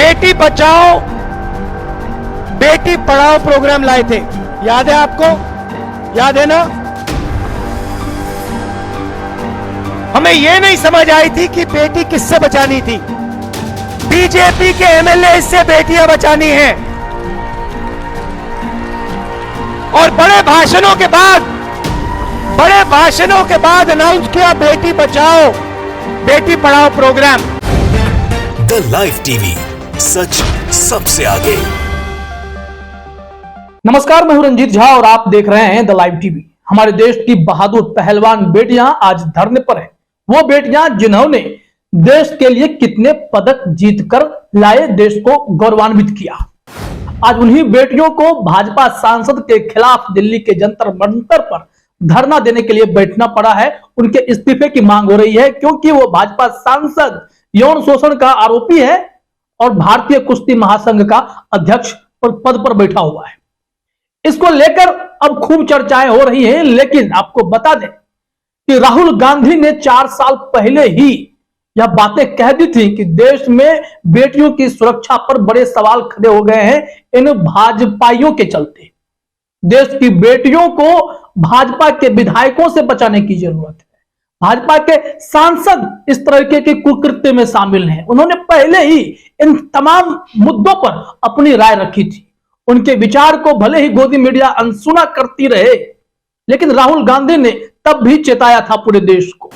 Beti Bachao Beti Padhao programme लाए थे, याद है आपको? याद है ना? हमें यह नहीं समझ आई थी कि बेटी किससे बचानी थी। बीजेपी के एमएलए से बेटियां बचानी हैं और बड़े भाषणों के बाद अनाउंस किया Beti Bachao Beti Padhao programme. The live TV, सच सबसे आगे। नमस्कार, मैं हूं रंजीत झा और आप देख रहे हैं द लाइव टीवी। हमारे देश की बहादुर पहलवान बेटियां आज धरने पर हैं। वो बेटियां जिन्होंने देश के लिए कितने पदक जीतकर लाए, देश को गौरवान्वित किया। आज उन्हीं बेटियों को भाजपा सांसद के खिलाफ दिल्ली के जंतर मंतर पर धरना देने के लिए बैठना पड़ा है। उनके इस्तीफे की मांग हो रही है क्योंकि वो भाजपा सांसद यौन शोषण का आरोपी है और भारतीय कुश्ती महासंघ का अध्यक्ष पद पर बैठा हुआ है। इसको लेकर अब खूब चर्चाएं हो रही हैं, लेकिन आपको बता दें कि राहुल गांधी ने 4 साल पहले ही यह बातें कह दी थी कि देश में बेटियों की सुरक्षा पर बड़े सवाल खड़े हो गए हैं इन भाजपाइयों के चलते। देश की बेटियों को भाजपा के विधायकों से बचाने की जरूरत है। भाजपा के सांसद इस तरह के कुकृत्य में शामिल हैं। उन्होंने पहले ही इन तमाम मुद्दों पर अपनी राय रखी थी। उनके विचार को भले ही गोदी मीडिया अनसुना करती रहे, लेकिन राहुल गांधी ने तब भी चेताया था पूरे देश को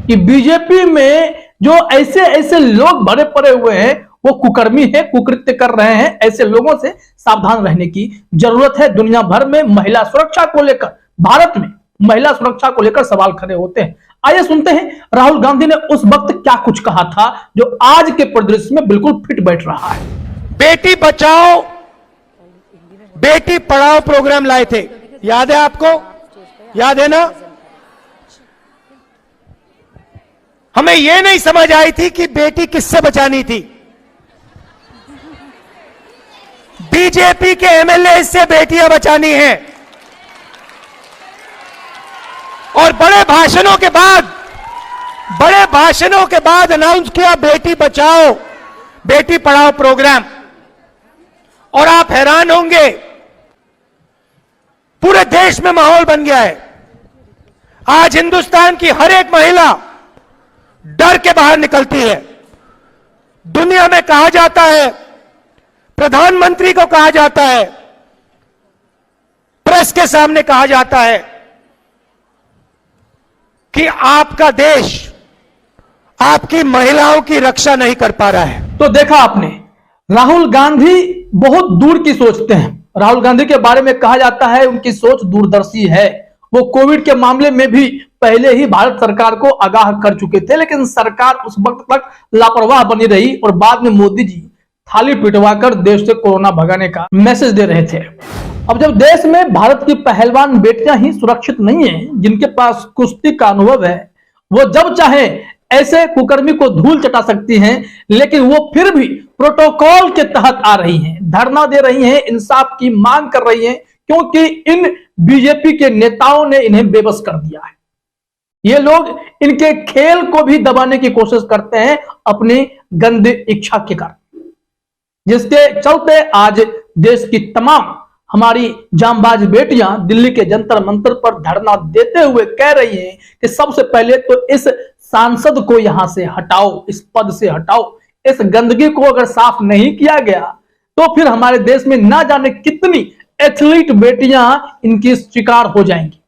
कि बीजेपी में जो ऐसे लोग भरे पड़े हुए हैं वो कुकर्मी है, कुकृत्य कर रहे हैं। ऐसे लोगों से सावधान रहने की जरूरत है। दुनिया भर में महिला सुरक्षा को लेकर, भारत में महिला सुरक्षा को लेकर सवाल खड़े होते हैं। आइए सुनते हैं राहुल गांधी ने उस वक्त क्या कुछ कहा था जो आज के परिदृश्य में बिल्कुल फिट बैठ रहा है। बेटी बचाओ बेटी पढ़ाओ प्रोग्राम लाए थे, याद है आपको? याद है ना? हमें यह नहीं समझ आई थी कि बेटी किससे बचानी थी। बीजेपी के एमएलए से बेटियां बचानी हैं और बड़े भाषणों के बाद अनाउंस किया बेटी बचाओ बेटी पढ़ाओ प्रोग्राम। और आप हैरान होंगे, पूरे देश में माहौल बन गया है। आज हिंदुस्तान की हर एक महिला डर के बाहर निकलती है। दुनिया में कहा जाता है, प्रधानमंत्री को कहा जाता है, प्रेस के सामने कहा जाता है कि आपका देश आपकी महिलाओं की रक्षा नहीं कर पा रहा है। तो देखा आपने, राहुल गांधी बहुत दूर की सोचते हैं। राहुल गांधी के बारे में कहा जाता है उनकी सोच दूरदर्शी है। वो कोविड के मामले में भी पहले ही भारत सरकार को आगाह कर चुके थे, लेकिन सरकार उस वक्त तक लापरवाह बनी रही और बाद में मोदी जी थाली पिटवाकर देश से कोरोना भगाने का मैसेज दे रहे थे। अब जब देश में भारत की पहलवान बेटियां ही सुरक्षित नहीं है, जिनके पास कुश्ती का अनुभव है, वो जब चाहे ऐसे कुकर्मी को धूल चटा सकती हैं, लेकिन वो फिर भी प्रोटोकॉल के तहत आ रही हैं, धरना दे रही हैं, इंसाफ की मांग कर रही हैं, क्योंकि इन बीजेपी के नेताओं ने इन्हें बेबस कर दिया है। ये लोग इनके खेल को भी दबाने की कोशिश करते हैं अपनी गंदी इच्छा के कारण, जिसके चलते आज देश की तमाम हमारी जांबाज बेटियां दिल्ली के जंतर मंतर पर धरना देते हुए कह रही हैं कि सबसे पहले तो इस सांसद को यहां से हटाओ, इस पद से हटाओ। इस गंदगी को अगर साफ नहीं किया गया तो फिर हमारे देश में ना जाने कितनी एथलीट बेटियां इनकी शिकार हो जाएंगी।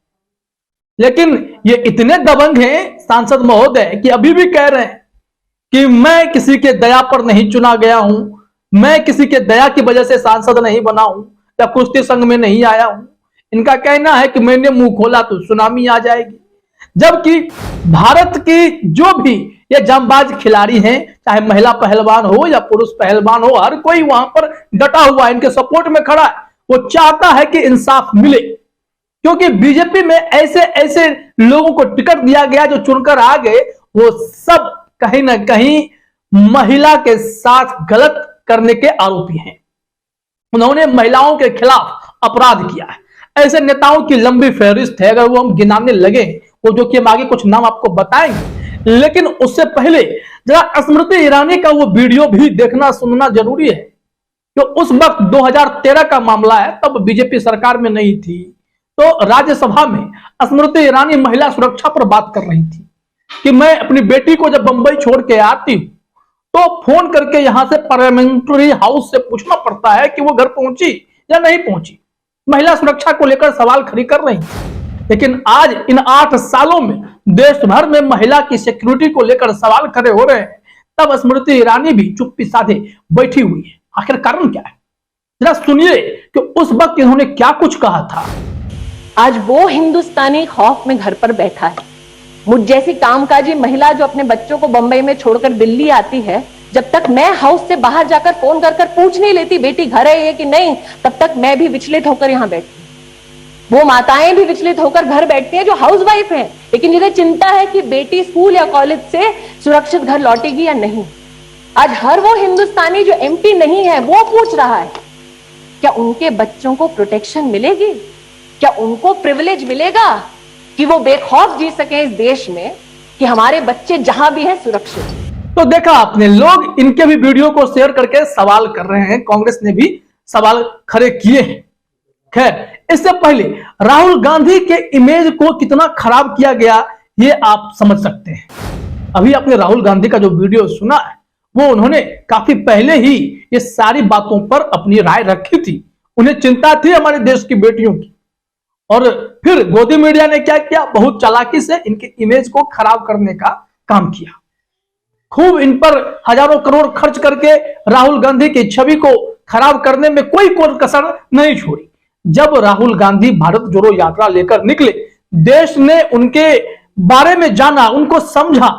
लेकिन ये इतने दबंग हैं सांसद महोदय कि अभी भी कह रहे हैं कि मैं किसी के दया पर नहीं चुना गया हूं, मैं किसी के दया की वजह से सांसद नहीं बना हूं या कुश्ती संघ में नहीं आया हूं। इनका कहना है कि मैंने मुंह खोला तो सुनामी आ जाएगी। जबकि भारत की जो भी ये जांबाज खिलाड़ी हैं, चाहे महिला पहलवान हो या पुरुष पहलवान हो, हर कोई वहां पर डटा हुआ है, इनके सपोर्ट में खड़ा है। वो चाहता है कि इंसाफ मिले, क्योंकि बीजेपी में ऐसे लोगों को टिकट दिया गया जो चुनकर आ गए, वो सब कहीं ना कहीं महिला के साथ गलत करने के आरोपी हैं। उन्होंने महिलाओं के खिलाफ अपराध किया है। ऐसे नेताओं की लंबी फहरिस्त है, अगर वो हम गिनाने लगे, वो जो कि हम आगे कुछ नाम आपको बताएंगे, लेकिन उससे पहले जरा स्मृति ईरानी का वो वीडियो भी देखना सुनना जरूरी है। तो उस वक्त 2013 का मामला है, तब बीजेपी सरकार में नहीं थी। तो राज्यसभा में स्मृति ईरानी महिला सुरक्षा पर बात कर रही थी कि मैं अपनी बेटी को जब बंबई छोड़ के आती हूं तो फोन करके यहां से पार्लियामेंट्री हाउस से पूछना पड़ता है कि वो घर पहुंची या नहीं पहुंची। महिला सुरक्षा को लेकर सवाल खड़ी कर रही थी। लेकिन आज इन 8 सालों में देश भर में महिला की सिक्योरिटी को लेकर सवाल खड़े हो रहे हैं, तब स्मृति ईरानी भी चुप्पी साधे बैठी हुई है। आखिर कारण क्या है, जरा सुनिए कि उस वक्त इन्होंने क्या कुछ कहा था। आज वो हिंदुस्तानी खौफ में घर पर बैठा है। मुझ जैसी कामकाजी महिला जो अपने बच्चों को बंबई में छोड़कर दिल्ली आती है, जब तक मैं हाउस से बाहर जाकर फोन कर पूछ नहीं लेती बेटी घर है कि नहीं, तब तक मैं भी विचलित होकर यहां बैठती। वो माताएं भी विचलित होकर घर बैठती हैं जो हाउसवाइफ हैं, लेकिन जिन्हें चिंता है कि बेटी स्कूल या कॉलेज से सुरक्षित घर लौटेगी या नहीं। आज हर वो हिंदुस्तानी जो एमपी नहीं है वो पूछ रहा है क्या उनके बच्चों को प्रोटेक्शन मिलेगी, क्या उनको प्रिविलेज मिलेगा कि वो बेखौफ जी सके इस देश में, कि हमारे बच्चे जहां भी हैं सुरक्षित। तो देखा आपने, लोग इनके भी वीडियो को शेयर करके सवाल कर रहे हैं, कांग्रेस ने भी सवाल खड़े किए हैं। खैर, इससे पहले राहुल गांधी के इमेज को कितना खराब किया गया ये आप समझ सकते हैं। अभी आपने राहुल गांधी का जो वीडियो सुना है वो उन्होंने काफी पहले ही ये सारी बातों पर अपनी राय रखी थी। उन्हें चिंता थी हमारे देश की बेटियों की, और फिर गोदी मीडिया ने क्या किया, बहुत चालाकी से इनके इमेज को खराब करने का काम किया। खूब इन पर हजारों करोड़ खर्च करके राहुल गांधी की छवि को खराब करने में कोई कसर नहीं छोड़ी। जब राहुल गांधी भारत जोड़ो यात्रा लेकर निकले, देश ने उनके बारे में जाना, उनको समझा,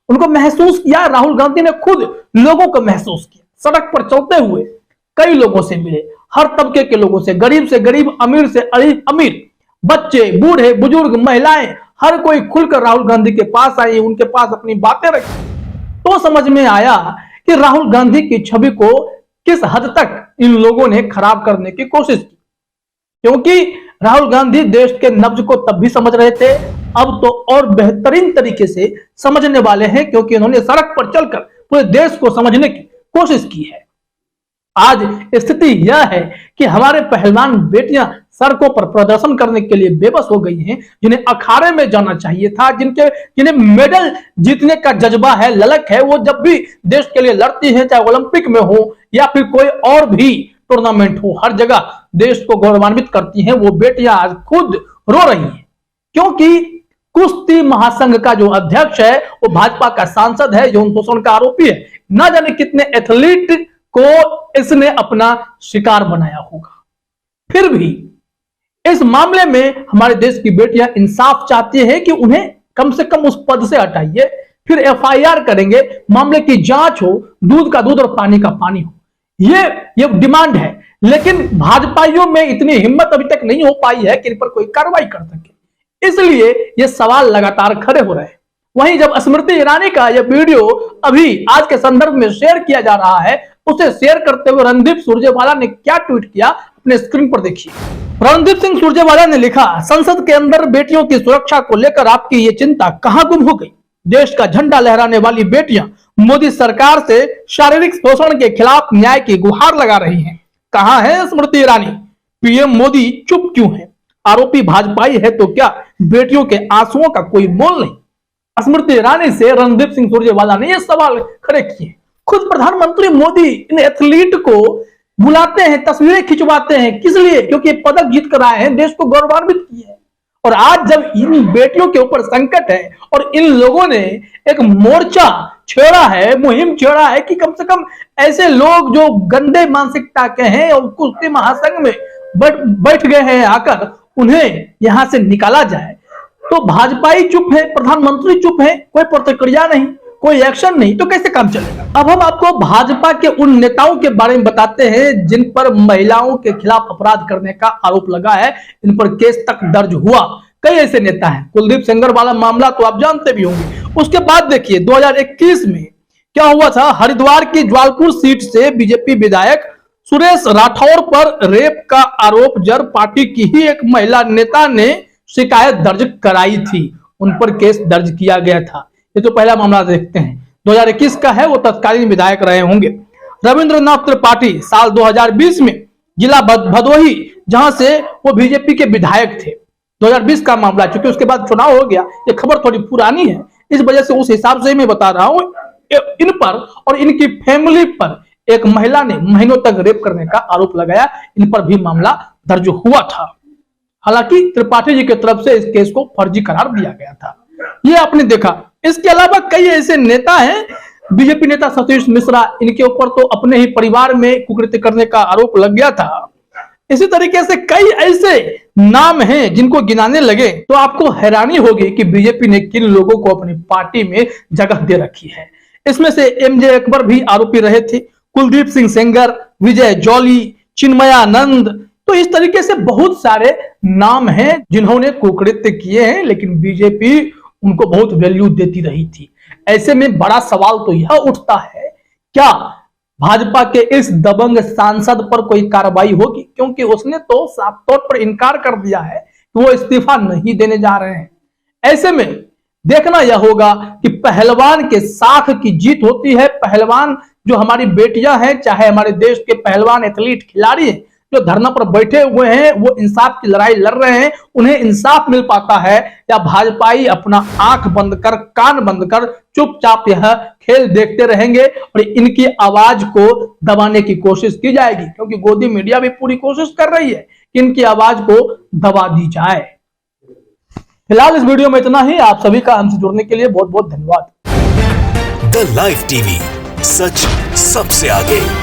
उनको महसूस किया। राहुल गांधी ने खुद लोगों को महसूस किया, सड़क पर चलते हुए कई लोगों से मिले, हर तबके के लोगों से गरीब, अमीर से अमीर, बच्चे, बूढ़े, बुजुर्ग, महिलाएं, हर कोई खुलकर राहुल गांधी के पास आई, उनके पास अपनी बातें रखी। तो समझ में आया कि राहुल गांधी की छवि को किस हद तक इन लोगों ने खराब करने की कोशिश की, क्योंकि राहुल गांधी देश के नब्ज को तब भी समझ रहे थे, अब तो और बेहतरीन तरीके से समझने वाले हैं, क्योंकि इन्होंने सड़क पर चलकर पूरे देश को समझने की कोशिश की है। आज स्थिति यह है कि हमारे पहलवान बेटियां सड़कों पर प्रदर्शन करने के लिए बेबस हो गई हैं, जिन्हें अखाड़े में जाना चाहिए था, जिन्हें मेडल जीतने का जज्बा है, ललक है, वो जब भी देश के लिए लड़ती हैं, चाहे ओलंपिक में हो या फिर कोई और भी टूर्नामेंट हो, हर जगह देश को गौरवान्वित करती हैं। वो बेटियां आज खुद रो रही हैं, क्योंकि कुश्ती महासंघ का जो अध्यक्ष है वो भाजपा का सांसद है, यौन शोषण का आरोपी है। न जाने कितने एथलीट को इसने अपना शिकार बनाया होगा। फिर भी इस मामले में हमारे देश की बेटियां इंसाफ चाहती है कि उन्हें कम से कम उस पद से हटाइए, फिर एफआईआर करेंगे, मामले की जांच हो, दूध का दूध और पानी का पानी हो। ये डिमांड है, लेकिन भाजपाइयों में इतनी हिम्मत अभी तक नहीं हो पाई है कि इन पर कोई कार्रवाई कर सके, इसलिए ये सवाल लगातार खड़े हो रहे हैं। वहीं जब स्मृति ईरानी का यह वीडियो अभी आज के संदर्भ में शेयर किया जा रहा है, उसे शेयर करते हुए रणदीप सुरजेवाला ने क्या ट्वीट किया, अपने स्क्रीन पर देखिए। रणदीप सिंह सुरजेवाला ने लिखा, संसद के अंदर बेटियों की सुरक्षा को लेकर आपकी ये चिंता कहां गुम हो गई? देश का झंडा लहराने वाली बेटियां मोदी सरकार से शारीरिक शोषण के खिलाफ न्याय की गुहार लगा रही हैं। कहां है स्मृति ईरानी? पीएम मोदी चुप क्यों है? आरोपी भाजपाई है तो क्या बेटियों के आंसुओं का कोई मोल नहीं? स्मृति ईरानी से रणदीप सिंह सुरजेवाला ने यह सवाल खड़े किए। खुद प्रधानमंत्री मोदी इन एथलीट को बुलाते हैं, तस्वीरें खिंचवाते हैं, किस लिए? क्योंकि पदक जीत कर आए हैं, देश को गौरवान्वित किए हैं। और आज जब इन बेटियों के ऊपर संकट है और इन लोगों ने एक मोर्चा छेड़ा है, मुहिम छेड़ा है कि कम से कम ऐसे लोग जो गंदे मानसिकता के हैं और कुश्ती महासंघ में बैठ गए हैं आकर, उन्हें यहां से निकाला जाए, तो भाजपाई चुप है, प्रधानमंत्री चुप है, कोई प्रतिक्रिया नहीं, कोई एक्शन नहीं, तो कैसे काम चलेगा? अब हम आपको भाजपा के उन नेताओं के बारे में बताते हैं जिन पर महिलाओं के खिलाफ अपराध करने का आरोप लगा है, इन पर केस तक दर्ज हुआ। कई ऐसे नेता हैं, कुलदीप सेंगर वाला मामला तो आप जानते भी होंगे। उसके बाद देखिए 2021 में क्या हुआ था। हरिद्वार की ज्वालपुर सीट से बीजेपी विधायक सुरेश राठौर पर रेप का आरोप जर पार्टी की ही एक महिला नेता ने शिकायत दर्ज कराई थी, उन पर केस दर्ज किया गया था। ये तो पहला मामला देखते हैं। 2021 का है, वो तत्कालीन विधायक रहे होंगे रविंद्रनाथ त्रिपाठी। साल 2020 में जिला भदोही, जहां से वो बीजेपी के विधायक थे। 2020 का मामला, चूंकि उसके बाद चुनाव हो गया, ये खबर थोड़ी पुरानी है, इस वजह से उस हिसाब से मैं बता रहा हूं। इन पर और इनकी फैमिली पर एक महिला ने महीनों तक रेप करने का आरोप लगाया। इन पर भी मामला दर्ज हुआ था। हालांकि त्रिपाठी जी की तरफ से इस केस को फर्जी करार दिया गया था। ये आपने देखा। इसके अलावा कई ऐसे नेता हैं, बीजेपी नेता सतीश मिश्रा, इनके ऊपर तो अपने ही परिवार में कुकृत्य करने का आरोप लग गया था। इसी तरीके से कई ऐसे नाम हैं जिनको गिनाने लगे तो आपको हैरानी होगी कि बीजेपी ने किन लोगों को अपनी पार्टी में जगह दे रखी है। इसमें से एमजे अकबर भी आरोपी रहे थे, कुलदीप सिंह सेंगर, विजय जौली, चिन्मयानंद। तो इस तरीके से बहुत सारे नाम हैं जिन्होंने कुकृत्य किए हैं, लेकिन बीजेपी उनको बहुत वैल्यू देती रही थी। ऐसे में बड़ा सवाल तो यह उठता है, क्या भाजपा के इस दबंग सांसद पर कोई कार्रवाई होगी? क्योंकि उसने तो साफ तौर पर इनकार कर दिया है कि वो इस्तीफा नहीं देने जा रहे हैं। ऐसे में देखना यह होगा कि पहलवान के साथ की जीत होती है। पहलवान जो हमारी बेटियां हैं, चाहे हमारे देश के पहलवान एथलीट खिलाड़ी हैं जो धरना पर बैठे हुए हैं, वो इंसाफ की लड़ाई लड़ रहे हैं, उन्हें इंसाफ मिल पाता है, या भाजपाई अपना आंख बंद कर, कान बंद कर चुपचाप यह खेल देखते रहेंगे और इनकी आवाज को दबाने की कोशिश की जाएगी? क्योंकि गोदी मीडिया भी पूरी कोशिश कर रही है कि इनकी आवाज को दबा दी जाए। फिलहाल इस वीडियो में इतना ही। आप सभी का हमसे जुड़ने के लिए बहुत बहुत धन्यवाद। द लाइव टीवी, सच सबसे आगे।